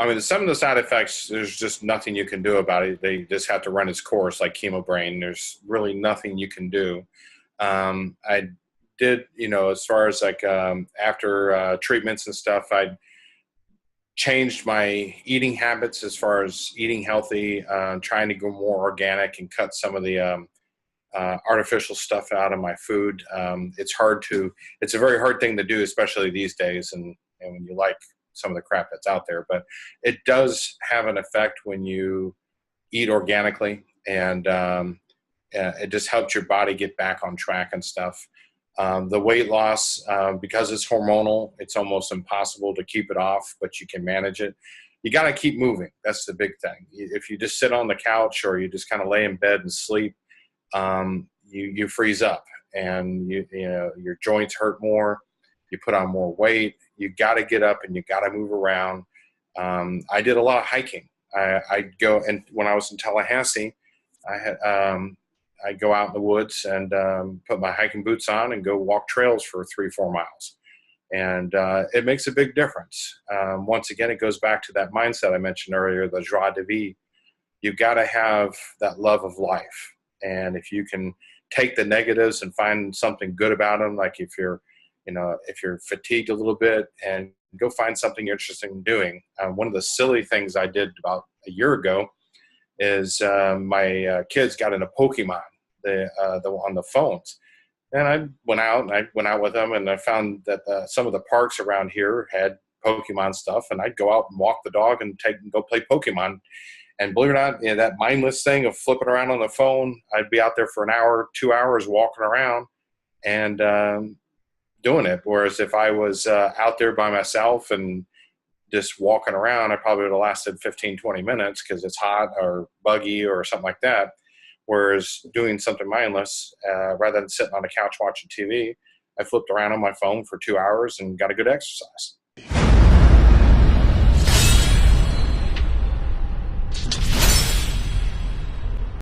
I mean, some of the side effects, there's just nothing you can do about it. They just have to run its course like chemo brain. There's really nothing you can do. I did, as far as like after treatments and stuff, I changed my eating habits as far as eating healthy, trying to go more organic and cut some of the artificial stuff out of my food. It's a very hard thing to do, especially these days, and when you like some of the crap that's out there. But it does have an effect when you eat organically, and it just helps your body get back on track and stuff. The weight loss, because it's hormonal, it's almost impossible to keep it off, but you can manage it. You got to keep moving. That's the big thing. If you just sit on the couch or you just kind of lay in bed and sleep, you freeze up, and your joints hurt more. You put on more weight. You got to get up and you got to move around. I did a lot of hiking. I'd go, and when I was in Tallahassee, I'd go out in the woods and put my hiking boots on and go walk trails for 3-4 miles. And it makes a big difference. Once again, it goes back to that mindset I mentioned earlier, the joie de vivre. You've got to have that love of life. And if you can take the negatives and find something good about them, like if you're fatigued a little bit, and go find something you're interested in doing. One of the silly things I did about a year ago is my kids got into Pokemon on the phones. And I went out with them, and I found that some of the parks around here had Pokemon stuff, and I'd go out and walk the dog and go play Pokemon. And believe it or not, that mindless thing of flipping around on the phone, I'd be out there for an hour, 2 hours walking around and doing it. Whereas if I was out there by myself and just walking around, I probably would have lasted 15, 20 minutes because it's hot or buggy or something like that. Whereas doing something mindless, rather than sitting on the couch watching TV, I flipped around on my phone for 2 hours and got a good exercise.